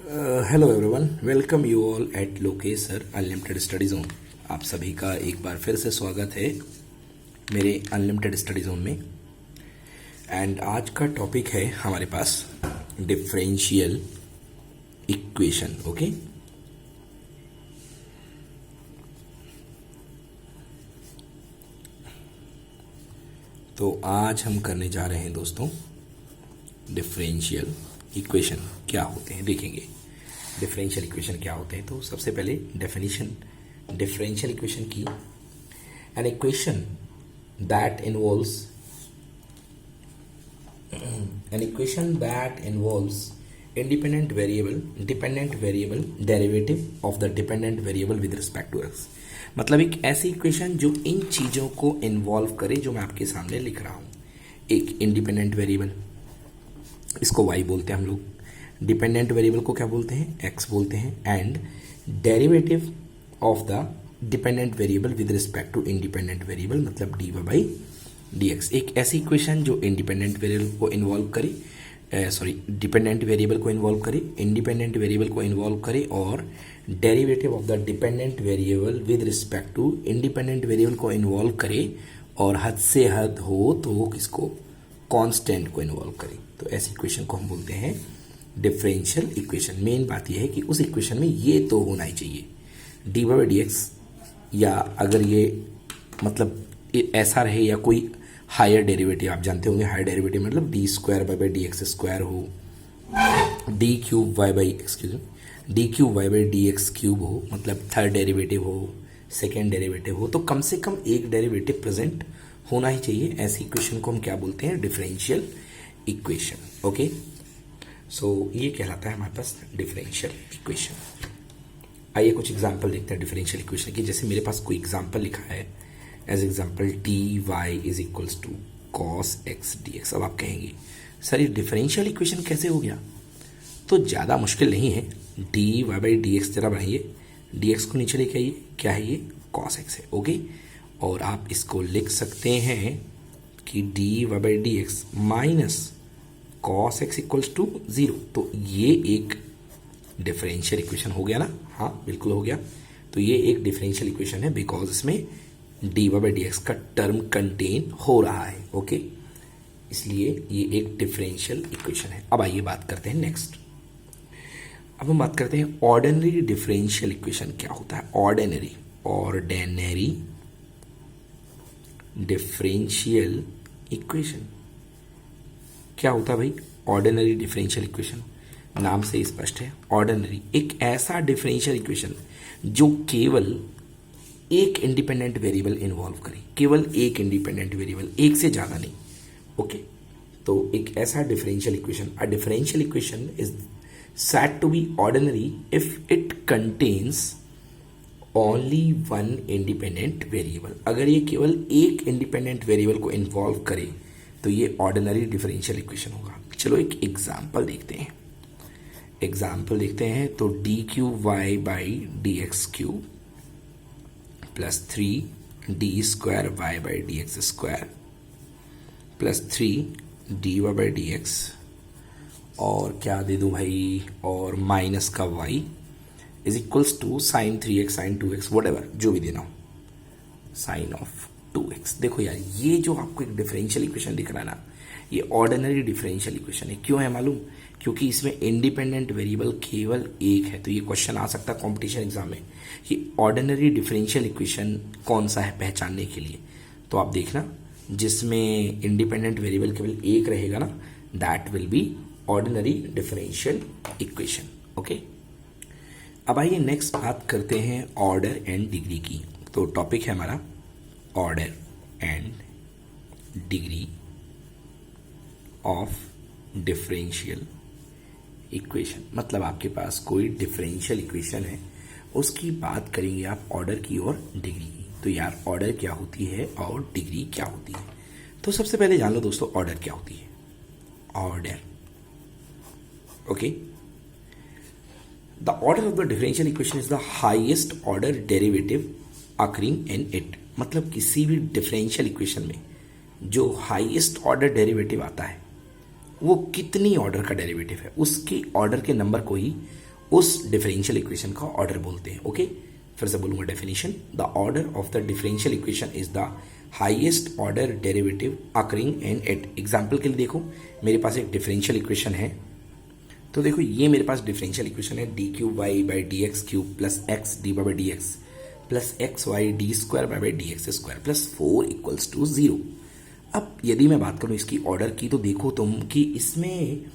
Hello everyone, welcome you all at Lokesh sir unlimited study zone. आप सभी का एक बार फिर से स्वागत है मेरे अनलिमिटेड स्टडी जोन में। एंड आज का टॉपिक है हमारे पास डिफरेंशियल इक्वेशन। ओके, तो आज हम करने जा रहे हैं दोस्तों डिफरेंशियल इक्वेशन क्या होते हैं, देखेंगे डिफरेंशियल इक्वेशन क्या होते हैं। तो सबसे पहले डेफिनेशन डिफरेंशियल इक्वेशन की, an equation that involves independent variable dependent variable derivative of the dependent variable with respect to x। मतलब एक ऐसी इक्वेशन जो इन चीजों को इन्वॉल्व करे जो मैं आपके सामने लिख रहा हूं। एक इंडिपेंडेंट वेरिएबल, इसको y बोलते हैं हम लोग, डिपेंडेंट वेरिएबल को क्या बोलते हैं, x बोलते हैं, and derivative of the dependent variable with respect to independent variable, मतलब dy बाई dx। एक ऐसी इक्वेशन जो इंडिपेंडेंट वेरिएबल को इन्वॉल्व करे, डिपेंडेंट वेरिएबल को इन्वॉल्व करे, इंडिपेंडेंट वेरिएबल को इन्वॉल्व करे, और derivative of the dependent variable with respect to independent variable को इन्वॉल्व करे, और हद से हद हो तो वो किसको, कांस्टेंट को इन्वॉल्व करे। तो ऐसी इक्वेशन को हम बोलते हैं डिफरेंशियल इक्वेशन। मेन बात यह है कि उस इक्वेशन में ये तो होना ही चाहिए, डी बाई डी एक्स, या अगर ये मतलब ऐसा रहे या कोई हायर डेरिवेटिव, आप जानते होंगे हायर डेरिवेटिव मतलब d square by d x square हो, d cube y by d cube y by d x cube हो, मतलब थर्ड डेरिवेटिव हो, सेकेंड डेरिवेटिव हो, तो कम से कम एक डेरिवेटिव प्रेजेंट होना ही चाहिए। ऐसी इक्वेशन को हम क्या बोलते हैं, डिफरेंशियल इक्वेशन। ओके, सो ये कहलाता है हमारे पास डिफरेंशियल इक्वेशन। आइए कुछ एग्जांपल देखते हैं डिफरेंशियल इक्वेशन की। जैसे मेरे पास कोई एग्जांपल लिखा है, as example t y is equals to cos x d x. अब आप कहेंगे सर ये डिफरेंशियल इक्वेशन कैसे हो गया? तो ज़्यादा मुश्किल नहीं है, d y by d x जरा बढ़ाइए, डी एक्स को नीचे लेके आइए, क्या है ये, कॉस एक्स है। ओके, और आप इसको लिख सकते हैं कि d y by d x minus cos x equals to 0। तो ये एक डिफरेंशियल इक्वेशन हो गया ना? हाँ बिल्कुल हो गया। तो ये एक डिफरेंशियल इक्वेशन है बिकॉज इसमें d y by d x का टर्म कंटेन हो रहा है। ओके, इसलिए ये एक डिफरेंशियल इक्वेशन है। अब आइए बात करते हैं नेक्स्ट। अब हम बात करते हैं ऑर्डिनरी डिफरेंशियल इक्वेशन क्या होता है। ऑर्डिनरी डिफरेंशियल इक्वेशन क्या होता है भाई? ऑर्डिनरी डिफरेंशियल इक्वेशन नाम से स्पष्ट है, ऑर्डिनरी एक ऐसा डिफरेंशियल इक्वेशन जो केवल एक इंडिपेंडेंट वेरिएबल इन्वॉल्व करे, केवल एक इंडिपेंडेंट वेरिएबल, एक से ज्यादा नहीं। ओके, तो एक ऐसा differential equation, a differential equation is said to be ordinary if it contains only one independent variable। अगर ये केवल एक इंडिपेंडेंट वेरिएबल को इन्वॉल्व करे तो ये ऑर्डिनरी डिफरेंशियल इक्वेशन होगा। चलो एक एग्जांपल देखते हैं। तो d cube y by d x cube plus 3 d square y by d x square plus 3 d y by d x, और क्या दे दूं भाई, और माइनस का y is equals to sine 3x sine 2x whatever, जो भी देना हो, साइन ऑफ 2x। देखो यार, ये जो आपको एक डिफरेंशियल इक्वेशन दिख रहा है ना, ये ऑर्डिनरी डिफरेंशियल इक्वेशन है। क्यों है मालूम? क्योंकि इसमें इंडिपेंडेंट वेरिएबल केवल एक है। तो ये क्वेश्चन आ सकता है कॉम्पिटिशन एग्जाम में, ये ऑर्डिनरी डिफरेंशियल इक्वेशन कौन सा है पहचानने के लिए। तो आप देखना, जिसमें इंडिपेंडेंट वेरिएबल केवल एक रहेगा ना, that will be ordinary differential equation. Okay, अब आइए नेक्स्ट बात करते हैं ऑर्डर एंड डिग्री की। तो टॉपिक है हमारा order and degree of differential equation. मतलब आपके पास कोई डिफरेंशियल इक्वेशन है, उसकी बात करेंगे आप ऑर्डर की और डिग्री की। तो यार ऑर्डर क्या होती है और डिग्री क्या होती है? तो सबसे पहले जान लो दोस्तों ऑर्डर क्या होती है। Order, okay, the order of the differential equation is the highest order derivative occurring in it। मतलब किसी भी डिफरेंशियल इक्वेशन में जो हाईएस्ट ऑर्डर डेरिवेटिव आता है वो कितनी ऑर्डर का डेरिवेटिव है, उसके ऑर्डर के नंबर को ही उस डिफरेंशियल इक्वेशन का ऑर्डर बोलते हैं। ओके, फिर से बोलूंगा definition, the order of the differential equation is the highest order derivative occurring in it. Example के लिए देखो, मेरे पास एक डिफरेंशियल इक्वेशन है, तो देखो ये मेरे पास डिफरेंशियल इक्वेशन है d cube y by d x cube plus x d y by d x plus x y d square y by d x square plus 4 equals to 0। अब यदि मैं बात करूं इसकी ऑर्डर की, तो देखो तुम कि इसमें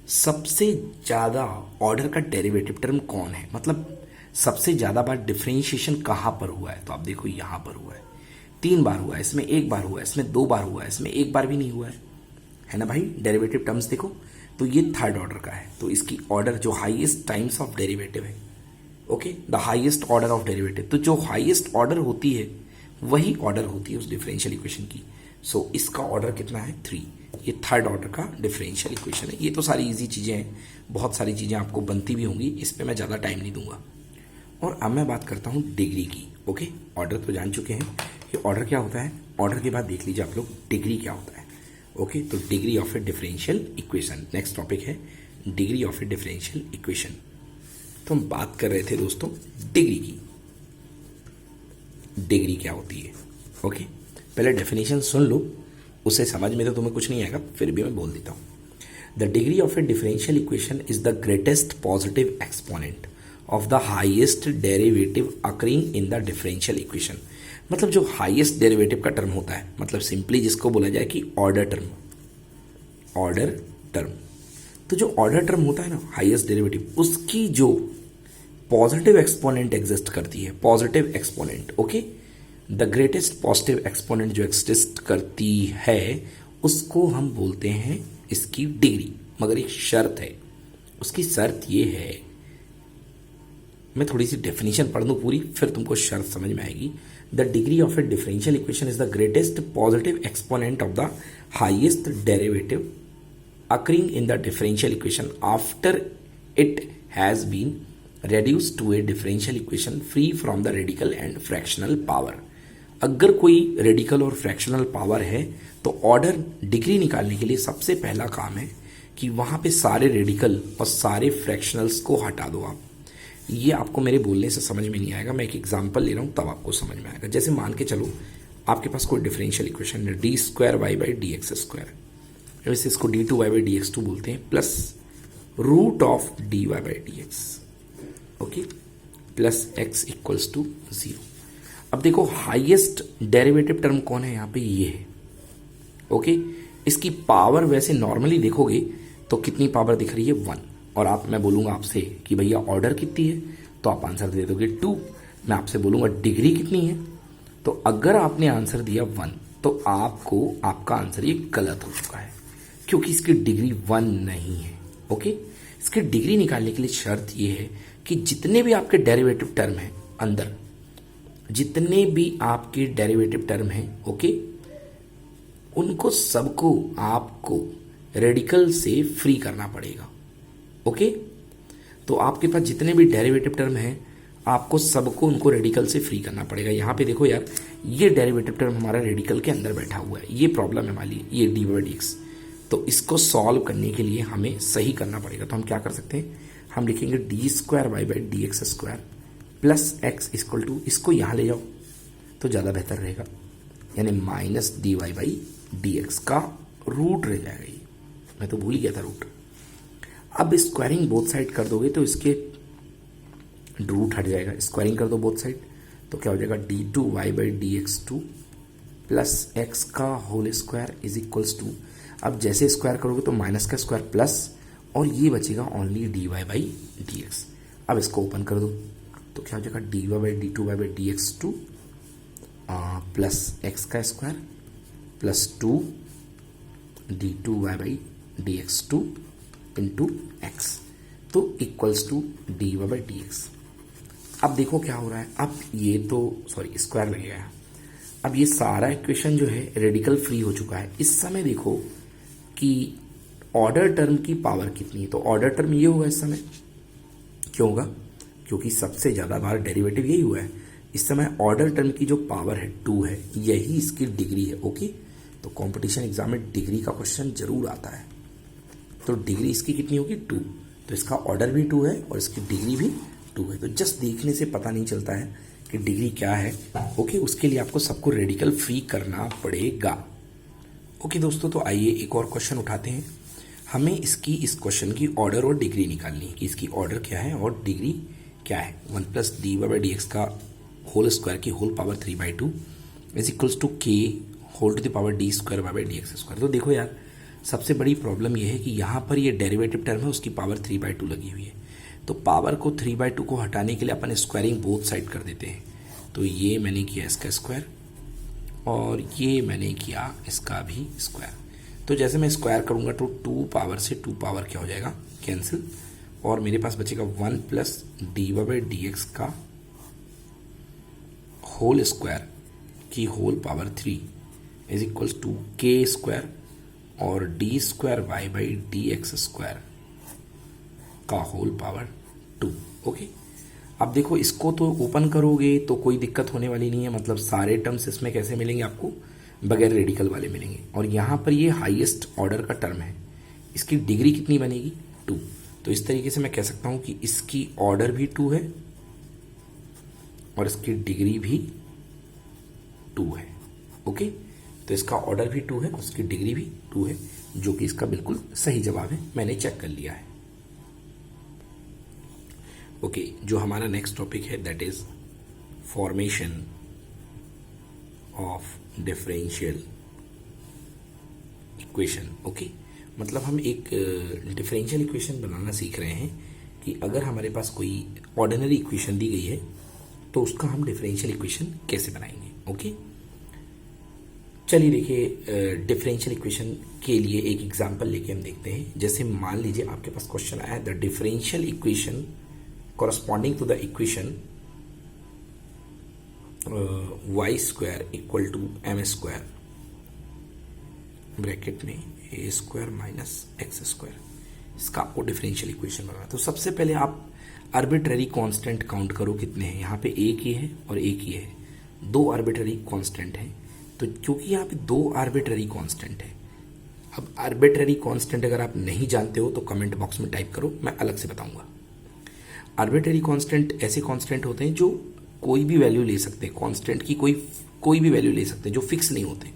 सबसे ज़्यादा ऑर्डर का डेरिवेटिव टर्म कौन है, मतलब सबसे ज़्यादा बार डिफरेंशिएशन कहाँ पर हुआ है, तो आप देखो यहाँ पर हुआ है, 3 बार हुआ है, इसमें 1 बार हुआ है, इसमें 2 बार हुआ है, इसमें 1 बार भी नहीं हुआ है ना भाई। डेरिवेटिव टर्म्स देखो, तो ये थर्ड ऑर्डर का है, तो इसकी ऑर्डर जो हाईएस्ट टाइम्स ऑफ डेरिवेटिव है, okay, the highest order of derivative, तो जो हाईएस्ट ऑर्डर होती है वही ऑर्डर होती है उस डिफरेंशियल इक्वेशन की। सो इसका ऑर्डर कितना है 3, ये थर्ड ऑर्डर का डिफरेंशियल इक्वेशन है। ये तो सारी इजी चीज़ें हैं, बहुत सारी चीज़ें आपको बनती भी होंगी, इस पर मैं ज़्यादा टाइम नहीं दूंगा। और अब मैं बात करता हूँ डिग्री की। ओके, ऑर्डर तो जान चुके हैं कि ऑर्डर क्या होता है, ऑर्डर के बाद देख लीजिए आप लोग डिग्री क्या होता है। ओके, तो degree of a differential equation, next topic है degree of a differential equation. तो हम बात कर रहे थे दोस्तों डिग्री की, डिग्री क्या होती है। ओके, पहले डेफिनेशन सुन लो, उसे समझ में तो तुम्हें कुछ नहीं आएगा, फिर भी मैं बोल देता हूँ। The degree of a differential equation is the greatest positive exponent of the highest derivative occurring in the differential equation. मतलब जो हाईएस्ट डेरिवेटिव का टर्म होता है, मतलब सिंपली जिसको बोला जाए कि ऑर्डर टर्म, ऑर्डर टर्म। तो जो ऑर्डर टर्म होता है ना, हाईएस्ट डेरिवेटिव, उसकी जो पॉजिटिव एक्सपोनेंट एग्जिस्ट करती है, positive exponent, okay, the greatest positive exponent जो एग्जिस्ट करती है उसको हम बोलते हैं इसकी डिग्री। मगर एक शर्त है, उसकी शर्त ये है, मैं थोड़ी सी डेफिनेशन पढ़ दूं पूरी, फिर तुमको शर्त समझ में आएगी। The degree of a differential equation is the greatest positive exponent of the highest derivative occurring in the differential equation after it has been reduced to a differential equation free from the radical and fractional power। अगर कोई radical और fractional power है तो order degree निकालने के लिए सबसे पहला काम है कि वहां पे सारे रेडिकल और सारे फ्रैक्शनल्स को हटा दो आप। ये आपको मेरे बोलने से समझ में नहीं आएगा, मैं एक एग्जांपल ले रहा हूं तब आपको समझ में आएगा। जैसे मान के चलो आपके पास कोई डिफरेंशियल इक्वेशन है d square y by d x square, वैसे इसको d two y by d x two बोलते हैं, plus root of d y by d x, okay, plus x equals to 0। अब देखो हाईएस्ट डेरिवेटिव टर्म कौन है यहाँ पे, ये है। ओके, इसकी पावर वैसे नॉर्मली देखोगे तो कितनी पावर दिख रही है 1, और मैं बोलूंगा आपसे कि भैया ऑर्डर कितनी है, तो आप आंसर दे दोगे 2। मैं आपसे बोलूंगा डिग्री कितनी है, तो अगर आपने आंसर दिया 1 तो आपका आंसर ये गलत हो चुका है, क्योंकि इसकी डिग्री 1 नहीं है। ओके, इसकी डिग्री निकालने के लिए शर्त ये है कि जितने भी आपके डेरिवेटिव टर्म हैं अंदर, जितने भी आपके डेरिवेटिव टर्म हैं, ओके, उनको सबको आपको रेडिकल से फ्री करना पड़ेगा। ओके, तो आपके पास जितने भी डेरिवेटिव टर्म हैं आपको सबको उनको रेडिकल से फ्री करना पड़ेगा। यहाँ पे देखो यार, ये डेरिवेटिव टर्म हमारा रेडिकल के अंदर बैठा हुआ है, ये प्रॉब्लम है हमारी, ये डी बाई डी एक्स। तो इसको सॉल्व करने के लिए हमें सही करना पड़ेगा। तो हम क्या कर सकते हैं, हम लिखेंगे d square y by d x square plus x equal to, इसको यहाँ ले जाओ तो ज़्यादा बेहतर रहेगा, यानी minus d y by d x का रूट रह जाएगा। ये मैं तो भूल ही गया था रूट। अब स्क्वायरिंग बोथ साइड कर दोगे तो इसके रूट हट जाएगा, स्क्वायरिंग कर दो बोथ साइड तो क्या हो जाएगा, d two y by d x two plus x का whole square is equals to, अब जैसे स्क्वायर करोगे तो माइनस का स्क्वायर प्लस, और ये बचेगा only d y by d x. अब इसको ओपन कर दो तो क्या हो जाएगा, d y by d two y by d x two plus x का square plus 2 d two y by d x two into x, तो equals to d y by d x. अब देखो क्या हो रहा है, अब ये तो सॉरी स्क्वायर लगेगा, अब ये सारा इक्वेशन जो है रेडिकल फ्री हो चुका है। इस समय देखो कि ऑर्डर टर्म की पावर कितनी है, तो ऑर्डर टर्म ये होगा इस समय, क्यों होगा, क्योंकि सबसे ज़्यादा बार डेरिवेटिव यही हुआ है। इस समय ऑर्डर टर्म की जो पावर है 2 है, यही इसकी डिग्री है। ओके, तो कंपटीशन एग्जाम में डिग्री का क्वेश्चन जरूर आता है, तो डिग्री इसकी कितनी होगी 2, तो इसका ऑर्डर भी 2 है और इसकी डिग्री भी 2 है। तो जस्ट देखने से पता नहीं चलता है कि डिग्री क्या है। ओके, उसके लिए आपको सबको रेडिकल फ्री करना पड़ेगा। ओके दोस्तों, तो आइए एक और क्वेश्चन उठाते हैं। हमें इस क्वेश्चन की ऑर्डर और डिग्री निकालनी है कि इसकी ऑर्डर क्या है और डिग्री क्या है। 1 plus d y by d x का होल स्क्वायर की whole power 3/2 is equals to k whole to the power d square y by d x square. तो देखो यार, सबसे बड़ी प्रॉब्लम यह है कि यहाँ पर ये डेरिवेटिव टर्म है, उसकी पावर 3/2 लगी हुई है। तो पावर को 3/2 को हटाने के लिए अपन स्क्वायरिंग बोथ साइड कर देते हैं। तो ये मैंने किया इसका स्क्वायर और ये मैंने किया इसका भी स्क्वायर। तो जैसे मैं स्क्वायर करूंगा तो 2 पावर से 2 पावर क्या हो जाएगा, कैंसिल, और मेरे पास बचेगा 1 plus d y by d x का होल स्क्वायर की whole power 3 is equals to k square और d square y by d x square का होल पावर 2। ओके, अब देखो इसको तो ओपन करोगे तो कोई दिक्कत होने वाली नहीं है, मतलब सारे टर्म्स इसमें कैसे मिलेंगे आपको, बगैर रेडिकल वाले मिलेंगे। और यहाँ पर ये हाईएस्ट ऑर्डर का टर्म है, इसकी डिग्री कितनी बनेगी, 2। तो इस तरीके से मैं कह सकता हूँ कि इसकी ऑर्डर भी 2 है और इसकी डिग्री भी 2 है। ओके, तो इसका ऑर्डर भी 2 है और इसकी डिग्री भी 2 है, जो कि इसका बिल्कुल सही जवाब है, मैंने चेक कर लिया है। ओके, जो हमारा नेक्स्ट टॉपिक है that is formation of differential equation. Okay, मतलब हम एक डिफरेंशियल इक्वेशन बनाना सीख रहे हैं कि अगर हमारे पास कोई ऑर्डिनरी इक्वेशन दी गई है तो उसका हम डिफरेंशियल इक्वेशन कैसे बनाएंगे। ओके, चलिए देखिए, डिफरेंशियल इक्वेशन के लिए एक एग्जांपल लेके हम देखते हैं। जैसे मान लीजिए आपके पास क्वेश्चन आया, the differential equation corresponding to the equation y square equal to m square bracket में a square minus x square, इसका आपको डिफरेंशियल इक्वेशन बनाना। तो सबसे पहले आप आर्बिट्ररी कांस्टेंट काउंट करो कितने हैं। यहाँ पे एक ही है और एक ही है, 2 आर्बिट्ररी कांस्टेंट हैं। तो क्योंकि यहाँ पे 2 आर्बिट्ररी कांस्टेंट है, अब आर्बिट्ररी कांस्टेंट अगर आप नहीं जानते हो तो कमेंट बॉक्स में टाइप करो, मैं अलग से बताऊंगा। आर्बिट्ररी कांस्टेंट ऐसे कांस्टेंट होते हैं जो कोई भी वैल्यू ले सकते हैं, कांस्टेंट की कोई भी वैल्यू ले सकते हैं, जो फिक्स नहीं होते।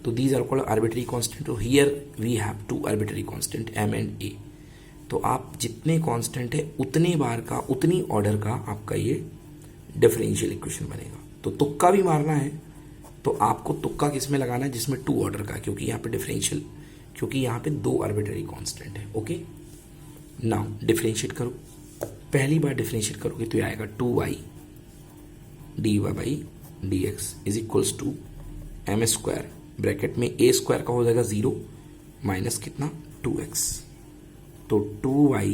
तो these are called arbitrary constant. तो here we have 2 arbitrary constant m and a। तो आप जितने कांस्टेंट है उतने बार का, उतनी ऑर्डर का आपका ये डिफरेंशियल इक्वेशन बनेगा। तो तुक्का भी मारना है तो आपको तुक्का किस में लगाना है, जिसमें 2 ऑर्डर का, क्योंकि यहाँ पे डिफरेंशियल, क्योंकि यहाँ पे 2 आर्बिट्ररी कांस्टेंट है। ओके, नाउ डिफरेंशिएट करो। पहली बार डिफरेंशिएट करोगे तो ये आएगा 2y dy by d x is equals to m square, bracket में a स्क्वायर का हो जाएगा 0 माइनस कितना 2x। तो 2y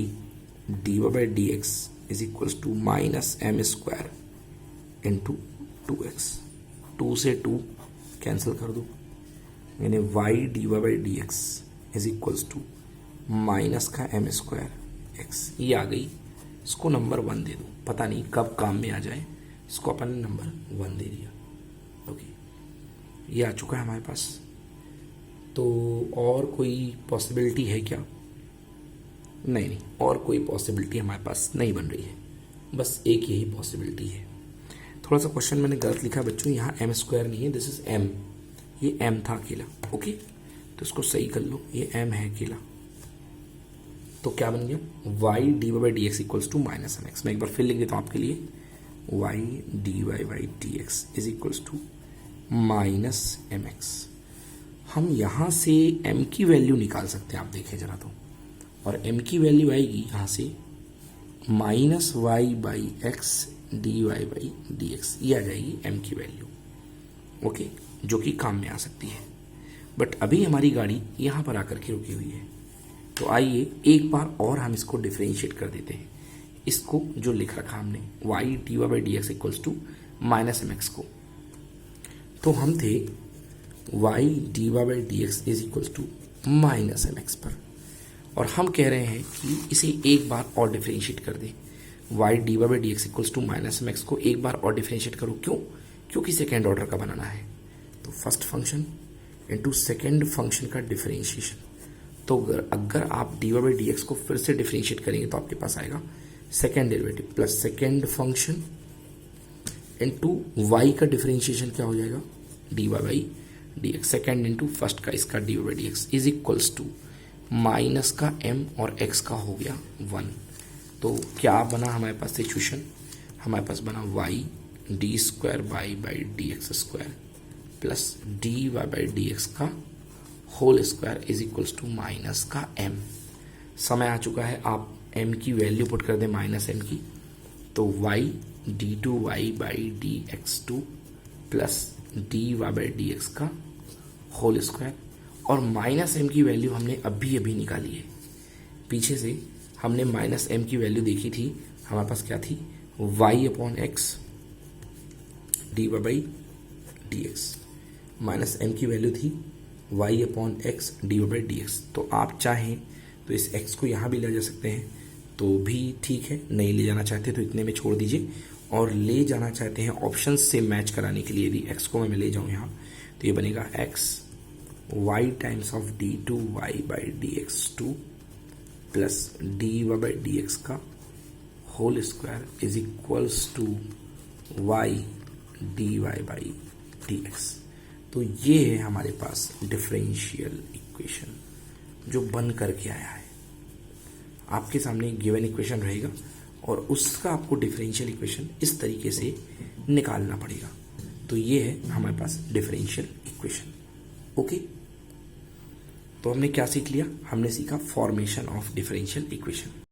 dy by d x is equals to minus m square into 2x। 2 से 2 कैंसिल कर दो, यानी y dy by d x is equals to minus का एम स्क्वायर x। ये आ गई, इसको नंबर 1 दे दो, पता नहीं कब काम में आ जाए, इसको अपन ने नंबर 1 दे दिया। ओके, ये आ चुका है हमारे पास। तो और कोई पॉसिबिलिटी है क्या? नहीं, और कोई पॉसिबिलिटी हमारे पास नहीं बन रही है, बस एक यही पॉसिबिलिटी है। थोड़ा सा क्वेश्चन मैंने गलत लिखा बच्चों, यहाँ एम स्क्वायर नहीं है, दिस इज m, ये m था अकेला। ओके, तो इसको सही कर लो, ये m है अकेला। तो क्या बन गया, y dy by d x equals to minus m x. मैं एक बार फिर लिख देता हूँ आपके लिए, y dy by d x is equals to minus m x. हम यहाँ से m की वैल्यू निकाल सकते हैं, आप देखें जरा तो, और m की वैल्यू आएगी यहाँ से minus y by x d y by d x, ये आ जाएगी m की वैल्यू। ओके, जो कि काम में आ सकती है। बट अभी हमारी गाड़ी यहाँ पर आकर के रुकी हुई है, तो आइए एक बार और हम इसको डिफरेंशिएट कर देते हैं। इसको जो लिख रखा हमने y dy by d x equals to minus m x को, तो हम थे y dy by d x is equals to minus m x पर, और हम कह रहे हैं कि इसे एक बार और डिफरेंशिएट कर दें। y dy by d x equals to minus m x को एक बार और डिफरेंशिएट करो। क्यों? क्योंकि सेकेंड ऑर्डर का बनाना है। तो first function into second function का डिफरेंशिएशन, तो अगर आप dy बाई डी को फिर से डिफ्रेंशिएट करेंगे तो आपके पास आएगा second derivative plus second function into y का डिफ्रेंशिएशन क्या हो जाएगा dy by d x, second into first का इसका dy by d x is equals to minus का m और x का हो गया 1। तो क्या बना हमारे पास सिचुएशन, हमारे पास बना y d square by by d x square plus dy by d x का whole square is equals to minus का m। समय आ चुका है, आप m की वैल्यू पुट कर दें माइनस m की, तो y d two y by d x two plus dy by d x का होल स्क्वायर, और माइनस m की वैल्यू हमने अभी अभी निकाली है। पीछे से हमने माइनस m की वैल्यू देखी थी, हमारे पास क्या थी y upon x D by d x, minus m की वैल्यू थी y upon x D by d x. तो आप चाहें तो इस x को यहाँ भी ले जा सकते हैं तो भी ठीक है, नहीं ले जाना चाहते तो इतने में छोड़ दीजिए, और ले जाना चाहते हैं ऑप्शन से मैच कराने के लिए यदि x को मैं ले जाऊँ यहाँ तो ये बनेगा x y times of d two y by d x two plus d y by d x का whole square is equals to y d y by d x. तो ये है हमारे पास डिफरेंशियल इक्वेशन जो बन करके आया है। आपके सामने गिवन इक्वेशन रहेगा और उसका आपको डिफरेंशियल इक्वेशन इस तरीके से निकालना पड़ेगा। तो ये है हमारे पास डिफरेंशियल इक्वेशन। ओके, तो हमने क्या सीख लिया, हमने सीखा फॉर्मेशन ऑफ डिफरेंशियल इक्वेशन।